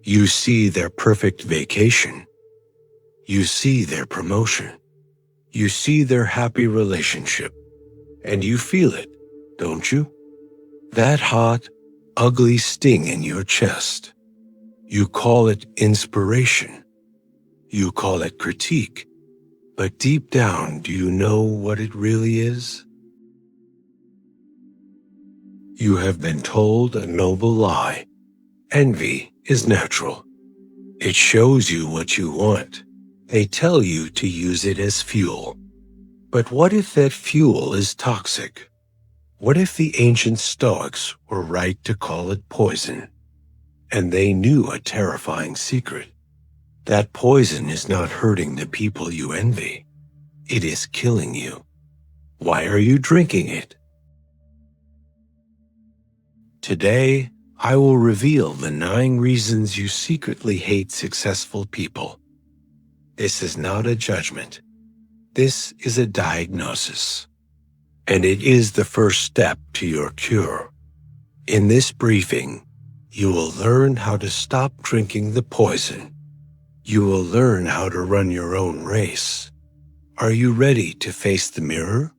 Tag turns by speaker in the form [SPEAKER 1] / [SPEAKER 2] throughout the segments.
[SPEAKER 1] You see their perfect vacation. You see their promotion. You see their happy relationship. And you feel it, don't you? That hot, ugly sting in your chest. You call it inspiration. You call it critique. But deep down, do you know what it really is? You have been told a noble lie. Envy is natural. It shows you what you want. They tell you to use it as fuel. But what if that fuel is toxic? What if the ancient Stoics were right to call it poison? And they knew a terrifying secret. That poison is not hurting the people you envy. It is killing you. Why are you drinking it? Today, I will reveal the 9 reasons you secretly hate successful people. This is not a judgment. This is a diagnosis. And it is the first step to your cure. In this briefing, you will learn how to stop drinking the poison. You will learn how to run your own race. Are you ready to face the mirror?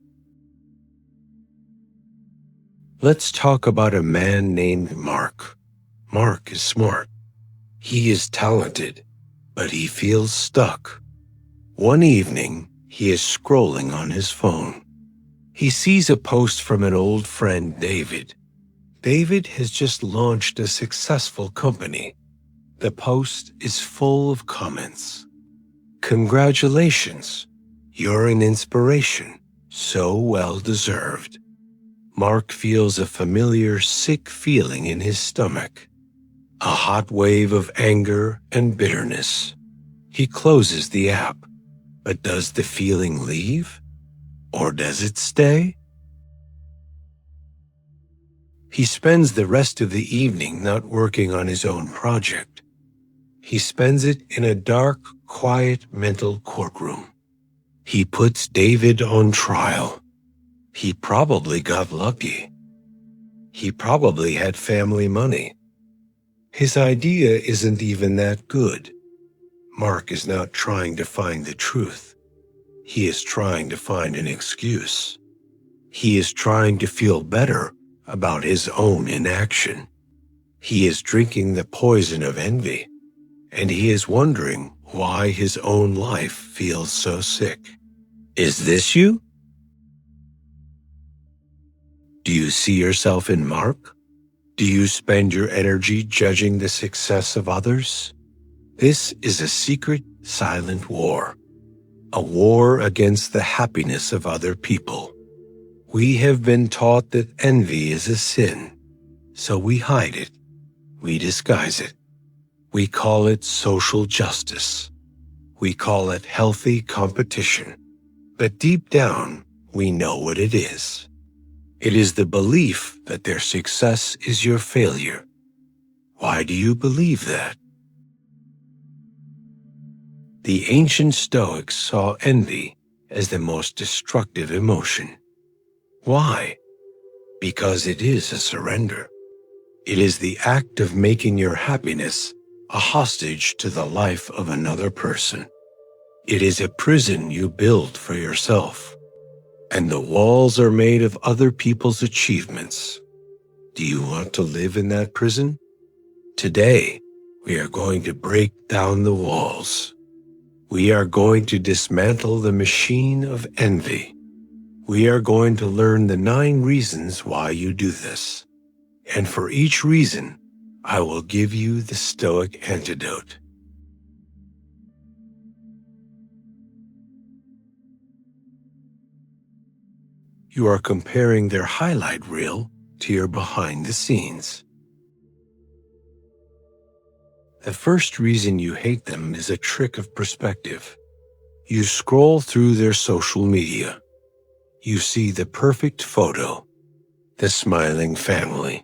[SPEAKER 1] Let's talk about a man named Mark. Mark is smart. He is talented, but he feels stuck. One evening, he is scrolling on his phone. He sees a post from an old friend, David. David has just launched a successful company. The post is full of comments. Congratulations, you're an inspiration, so well deserved. Mark feels a familiar sick feeling in his stomach, a hot wave of anger and bitterness. He closes the app, but does the feeling leave? Or does it stay? He spends the rest of the evening not working on his own project. He spends it in a dark, quiet mental courtroom. He puts David on trial. He probably got lucky. He probably had family money. His idea isn't even that good. Mark is not trying to find the truth. He is trying to find an excuse. He is trying to feel better about his own inaction. He is drinking the poison of envy, and he is wondering why his own life feels so sick. Is this you? Do you see yourself in Mark? Do you spend your energy judging the success of others? This is a secret, silent war. A war against the happiness of other people. We have been taught that envy is a sin, so we hide it. We disguise it. We call it social justice. We call it healthy competition. But deep down, we know what it is. It is the belief that their success is your failure. Why do you believe that? The ancient Stoics saw envy as the most destructive emotion. Why? Because it is a surrender. It is the act of making your happiness a hostage to the life of another person. It is a prison you build for yourself, and the walls are made of other people's achievements. Do you want to live in that prison? Today, we are going to break down the walls. We are going to dismantle the machine of envy. We are going to learn the 9 reasons why you do this. And for each reason, I will give you the Stoic antidote. You are comparing their highlight reel to your behind the scenes. The first reason you hate them is a trick of perspective. You scroll through their social media. You see the perfect photo, the smiling family,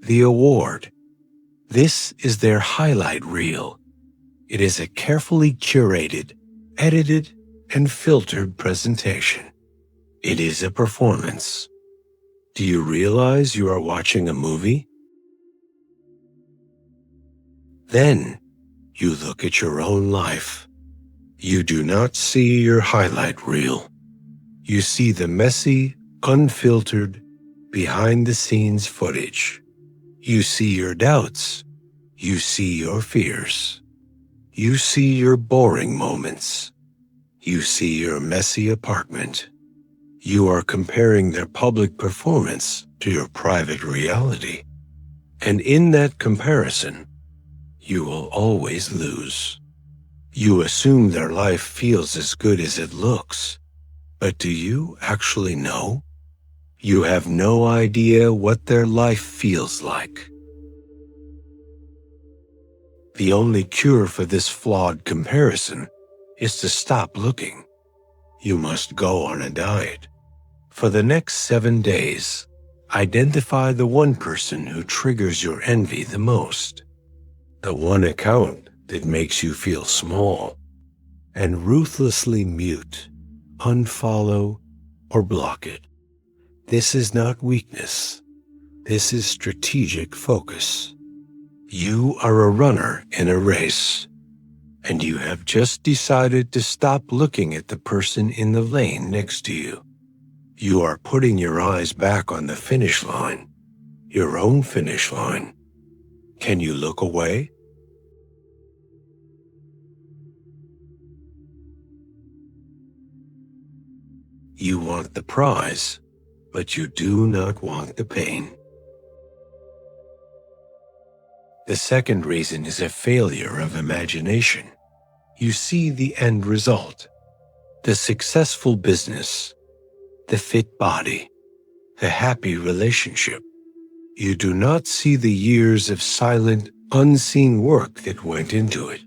[SPEAKER 1] the award. This is their highlight reel. It is a carefully curated, edited, and filtered presentation. It is a performance. Do you realize you are watching a movie? Then you look at your own life. You do not see your highlight reel. You see the messy, unfiltered, behind-the-scenes footage. You see your doubts. You see your fears. You see your boring moments. You see your messy apartment. You are comparing their public performance to your private reality. And in that comparison, you will always lose. You assume their life feels as good as it looks. But do you actually know? You have no idea what their life feels like. The only cure for this flawed comparison is to stop looking. You must go on a diet. For the next 7 days, identify the one person who triggers your envy the most, the one account that makes you feel small, and ruthlessly mute, unfollow, or block it. This is not weakness. This is strategic focus. You are a runner in a race, and you have just decided to stop looking at the person in the lane next to you. You are putting your eyes back on the finish line, your own finish line. Can you look away? You want the prize, but you do not want the pain. The second reason is a failure of imagination. You see the end result, the successful business, the fit body, the happy relationship. You do not see the years of silent, unseen work that went into it.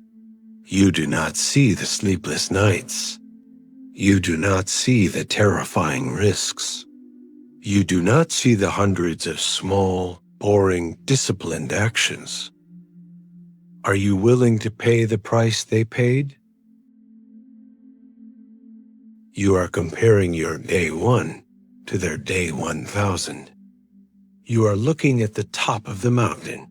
[SPEAKER 1] You do not see the sleepless nights. You do not see the terrifying risks. You do not see the hundreds of small, boring, disciplined actions. Are you willing to pay the price they paid? You are comparing your day 1 to their day 1,000. You are looking at the top of the mountain,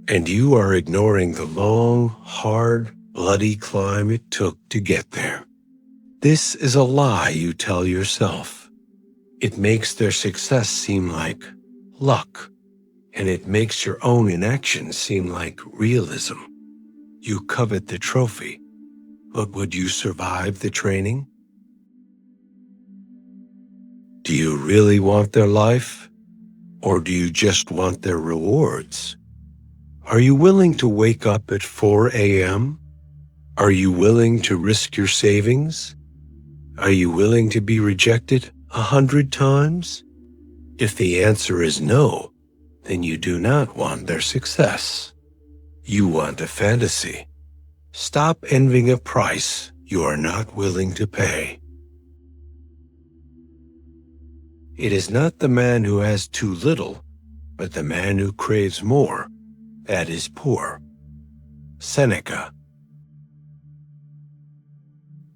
[SPEAKER 1] and you are ignoring the long, hard, bloody climb it took to get there. This is a lie you tell yourself. It makes their success seem like luck, and it makes your own inaction seem like realism. You covet the trophy, but would you survive the training? Do you really want their life, or do you just want their rewards? Are you willing to wake up at 4 a.m.? Are you willing to risk your savings? Are you willing to be rejected 100 times? If the answer is no, then you do not want their success. You want a fantasy. Stop envying a price you are not willing to pay. It is not the man who has too little, but the man who craves more that is poor. Seneca.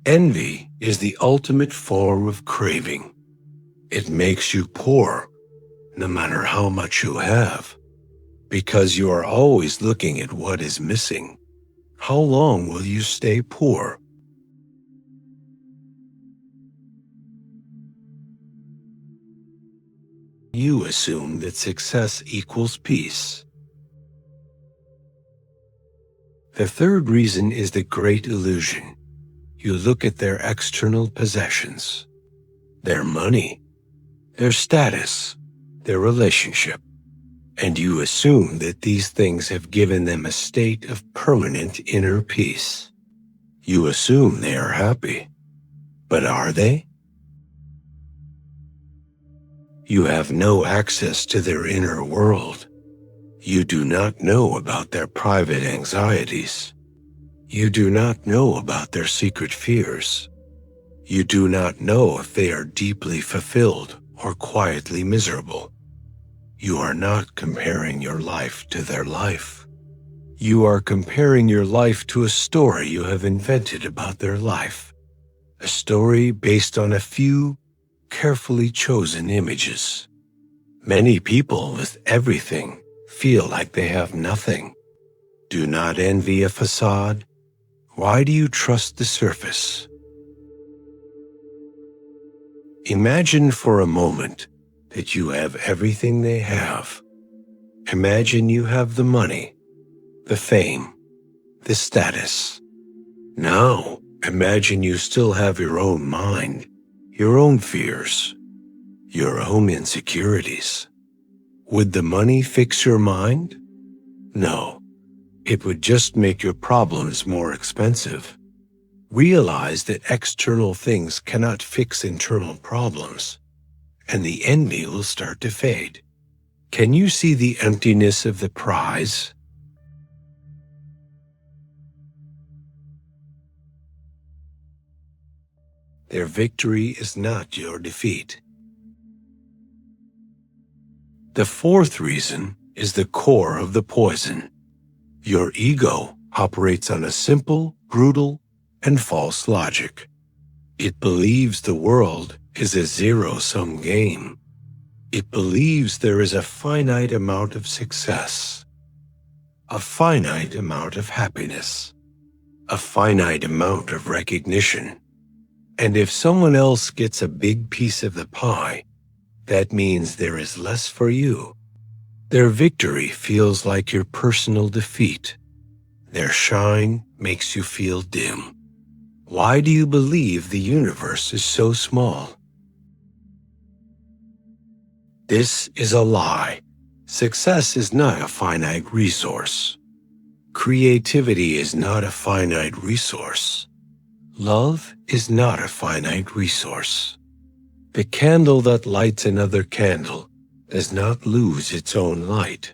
[SPEAKER 1] Envy is the ultimate form of craving. It makes you poor, no matter how much you have, because you are always looking at what is missing. How long will you stay poor? You assume that success equals peace. The third reason is the great illusion. You look at their external possessions, their money, their status, their relationship, and you assume that these things have given them a state of permanent inner peace. You assume they are happy. But are they? You have no access to their inner world. You do not know about their private anxieties. You do not know about their secret fears. You do not know if they are deeply fulfilled or quietly miserable. You are not comparing your life to their life. You are comparing your life to a story you have invented about their life, a story based on a few carefully chosen images. Many people with everything feel like they have nothing. Do not envy a facade. Why do you trust the surface? Imagine for a moment that you have everything they have. Imagine you have the money, the fame, the status. Now, imagine you still have your own mind, your own fears, your own insecurities. Would the money fix your mind? No, it would just make your problems more expensive. Realize that external things cannot fix internal problems, and the envy will start to fade. Can you see the emptiness of the prize? Their victory is not your defeat. The fourth reason is the core of the poison. Your ego operates on a simple, brutal, and false logic. It believes the world is a zero-sum game. It believes there is a finite amount of success, a finite amount of happiness, a finite amount of recognition. And if someone else gets a big piece of the pie, that means there is less for you. Their victory feels like your personal defeat. Their shine makes you feel dim. Why do you believe the universe is so small? This is a lie. Success is not a finite resource. Creativity is not a finite resource. Love is not a finite resource. The candle that lights another candle does not lose its own light.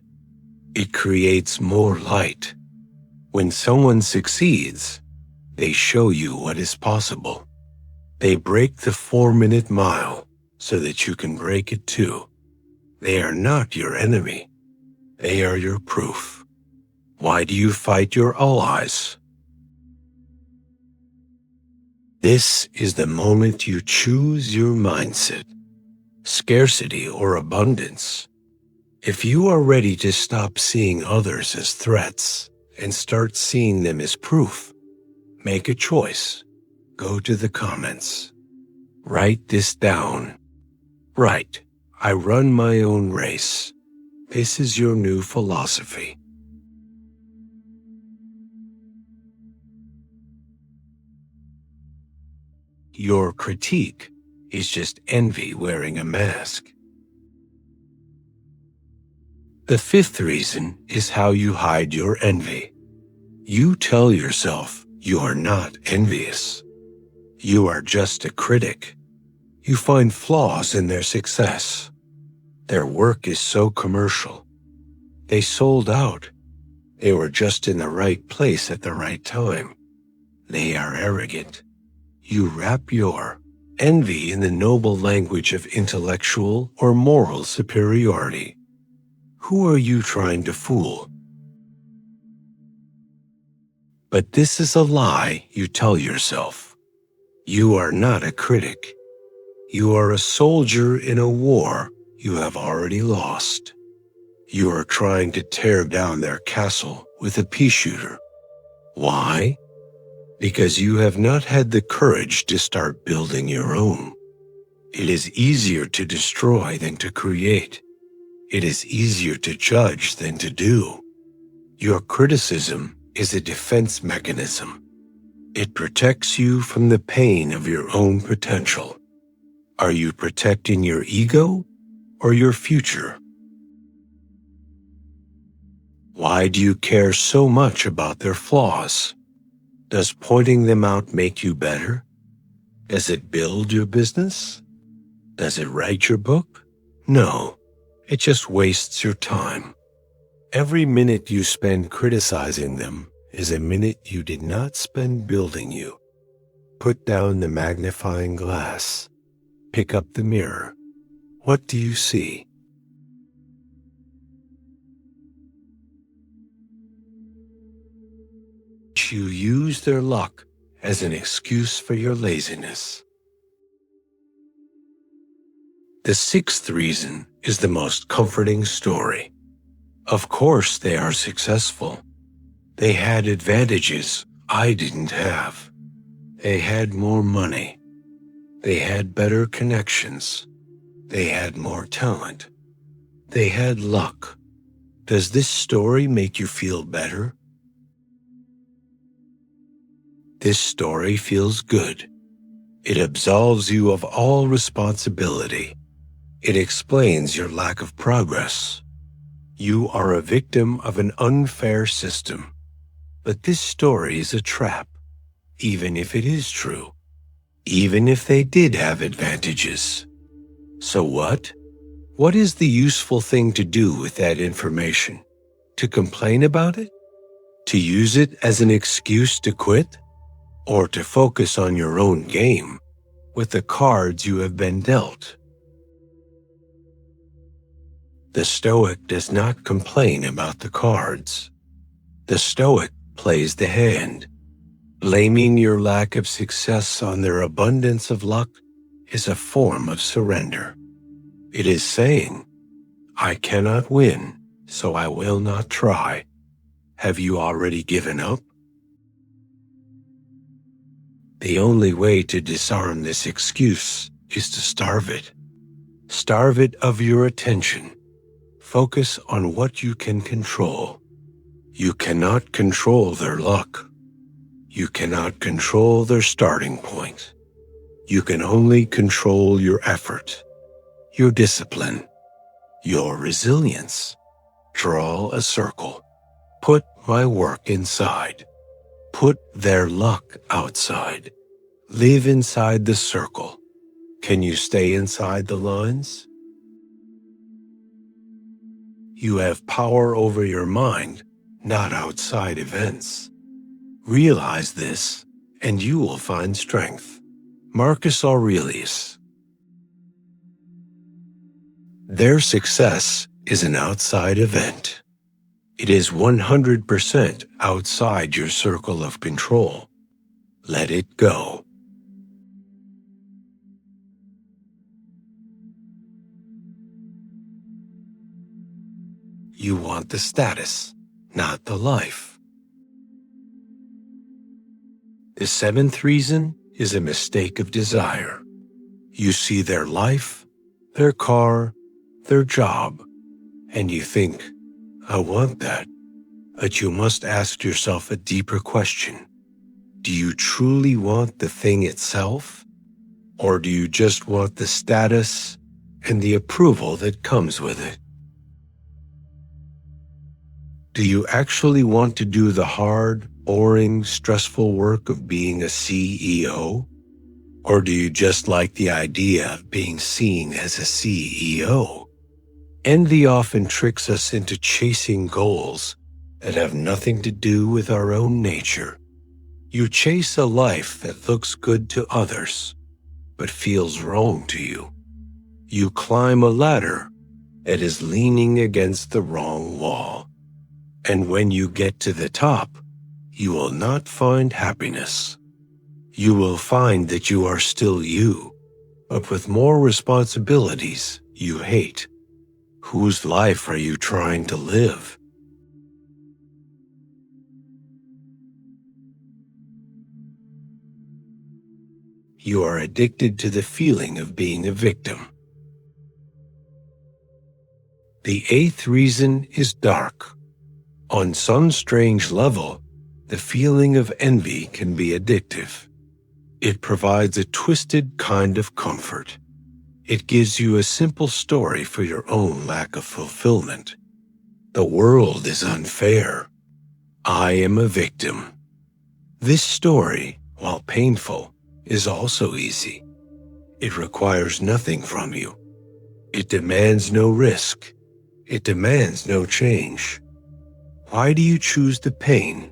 [SPEAKER 1] It creates more light. When someone succeeds, they show you what is possible. They break the 4-minute mile so that you can break it too. They are not your enemy. They are your proof. Why do you fight your allies? This is the moment you choose your mindset, scarcity or abundance. If you are ready to stop seeing others as threats and start seeing them as proof, make a choice. Go to the comments. Write this down. Write, I run my own race. This is your new philosophy. Your critique is just envy wearing a mask. The fifth reason is how you hide your envy. You tell yourself you are not envious. You are just a critic. You find flaws in their success. Their work is so commercial. They sold out. They were just in the right place at the right time. They are arrogant. You wrap your envy in the noble language of intellectual or moral superiority. Who are you trying to fool? But this is a lie you tell yourself. You are not a critic. You are a soldier in a war you have already lost. You are trying to tear down their castle with a pea shooter. Why? Because you have not had the courage to start building your own. It is easier to destroy than to create. It is easier to judge than to do. Your criticism is a defense mechanism. It protects you from the pain of your own potential. Are you protecting your ego or your future? Why do you care so much about their flaws? Does pointing them out make you better? Does it build your business? Does it write your book? No, it just wastes your time. Every minute you spend criticizing them is a minute you did not spend building you. Put down the magnifying glass. Pick up the mirror. What do you see? You use their luck as an excuse for your laziness. The sixth reason is the most comforting story. Of course they are successful. They had advantages I didn't have. They had more money. They had better connections. They had more talent. They had luck. Does this story make you feel better? This story feels good. It absolves you of all responsibility. It explains your lack of progress. You are a victim of an unfair system. But this story is a trap, even if it is true, even if they did have advantages. So what? What is the useful thing to do with that information? To complain about it? To use it as an excuse to quit? Or to focus on your own game with the cards you have been dealt? The Stoic does not complain about the cards. The Stoic plays the hand. Blaming your lack of success on their abundance of luck is a form of surrender. It is saying, I cannot win, so I will not try. Have you already given up? The only way to disarm this excuse is to starve it. Starve it of your attention. Focus on what you can control. You cannot control their luck. You cannot control their starting point. You can only control your effort, your discipline, your resilience. Draw a circle. Put my work inside. Put their luck outside. Live inside the circle. Can you stay inside the lines? You have power over your mind, not outside events. Realize this, and you will find strength. Marcus Aurelius. Their success is an outside event. It is 100% outside your circle of control. Let it go. You want the status, not the life. The seventh reason is a mistake of desire. You see their life, their car, their job, and you think, I want that. But you must ask yourself a deeper question. Do you truly want the thing itself? Or do you just want the status and the approval that comes with it? Do you actually want to do the hard, boring, stressful work of being a CEO? Or do you just like the idea of being seen as a CEO? Envy often tricks us into chasing goals that have nothing to do with our own nature. You chase a life that looks good to others, but feels wrong to you. You climb a ladder that is leaning against the wrong wall. And when you get to the top, you will not find happiness. You will find that you are still you, but with more responsibilities you hate. Whose life are you trying to live? You are addicted to the feeling of being a victim. The eighth reason is dark. On some strange level, the feeling of envy can be addictive. It provides a twisted kind of comfort. It gives you a simple story for your own lack of fulfillment. The world is unfair. I am a victim. This story, while painful, is also easy. It requires nothing from you. It demands no risk. It demands no change. Why do you choose the pain?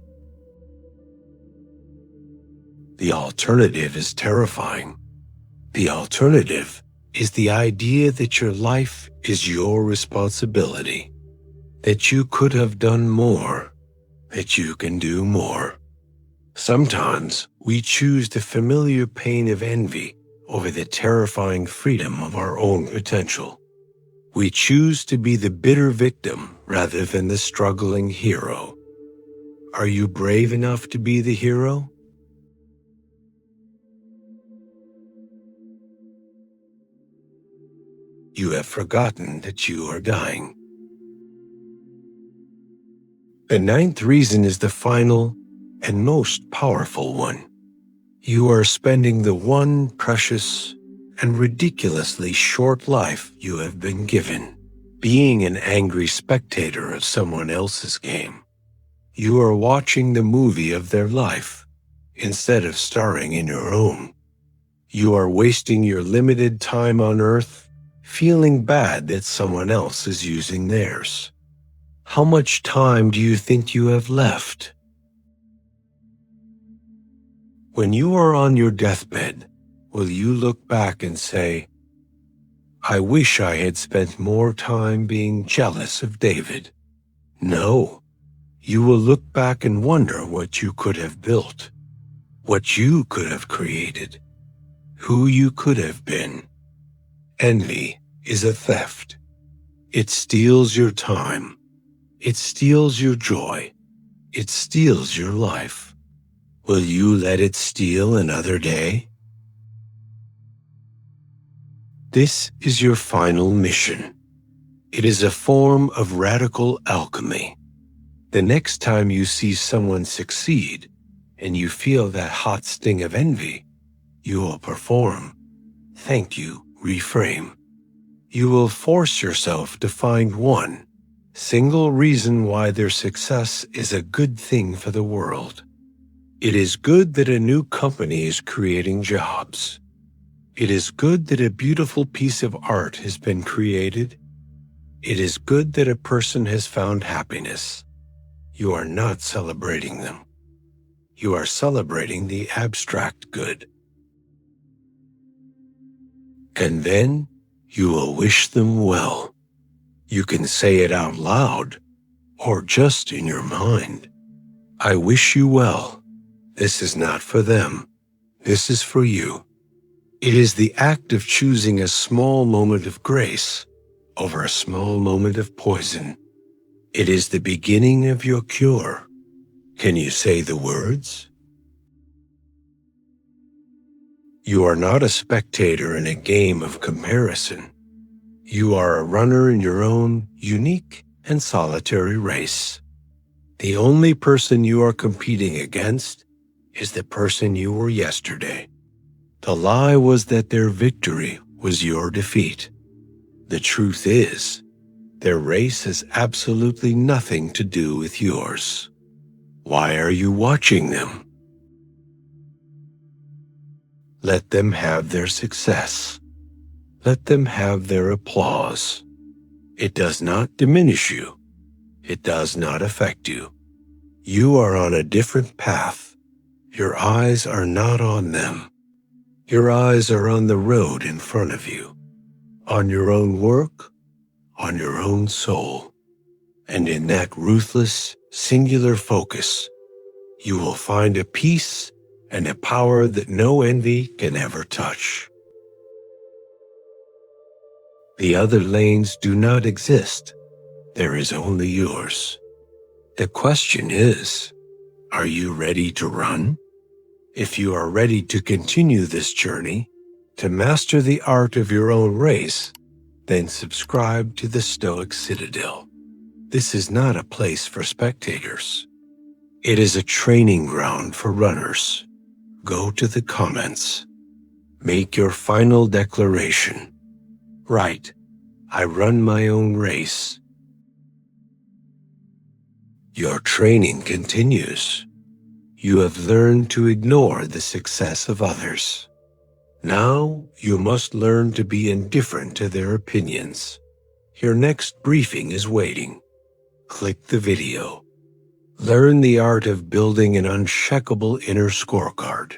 [SPEAKER 1] The alternative is terrifying. The alternative is the idea that your life is your responsibility, that you could have done more, that you can do more. Sometimes we choose the familiar pain of envy over the terrifying freedom of our own potential. We choose to be the bitter victim rather than the struggling hero. Are you brave enough to be the hero? You have forgotten that you are dying. The ninth reason is the final and most powerful one. You are spending the one precious and ridiculously short life you have been given, being an angry spectator of someone else's game. You are watching the movie of their life instead of starring in your own. You are wasting your limited time on earth feeling bad that someone else is using theirs. How much time do you think you have left? When you are on your deathbed, will you look back and say, "I wish I had spent more time being jealous of David"? No. You will look back and wonder what you could have built, what you could have created, who you could have been. Envy is a theft. It steals your time. It steals your joy. It steals your life. Will you let it steal another day? This is your final mission. It is a form of radical alchemy. The next time you see someone succeed and you feel that hot sting of envy, you will perform. Thank you, reframe. You will force yourself to find one single reason why their success is a good thing for the world. It is good that a new company is creating jobs. It is good that a beautiful piece of art has been created. It is good that a person has found happiness. You are not celebrating them. You are celebrating the abstract good. And then you will wish them well. You can say it out loud or just in your mind. I wish you well. This is not for them. This is for you. It is the act of choosing a small moment of grace over a small moment of poison. It is the beginning of your cure. Can you say the words? You are not a spectator in a game of comparison. You are a runner in your own unique and solitary race. The only person you are competing against is the person you were yesterday. The lie was that their victory was your defeat. The truth is, their race has absolutely nothing to do with yours. Why are you watching them? Let them have their success. Let them have their applause. It does not diminish you. It does not affect you. You are on a different path. Your eyes are not on them. Your eyes are on the road in front of you, on your own work, on your own soul. And in that ruthless, singular focus, you will find a peace and a power that no envy can ever touch. The other lanes do not exist. There is only yours. The question is, are you ready to run? If you are ready to continue this journey, to master the art of your own race, then subscribe to the Stoic Citadel. This is not a place for spectators. It is a training ground for runners. Go to the comments. Make your final declaration. Write, I run my own race. Your training continues. You have learned to ignore the success of others. Now you must learn to be indifferent to their opinions. Your next briefing is waiting. Click the video. Learn the art of building an unshakable inner scorecard.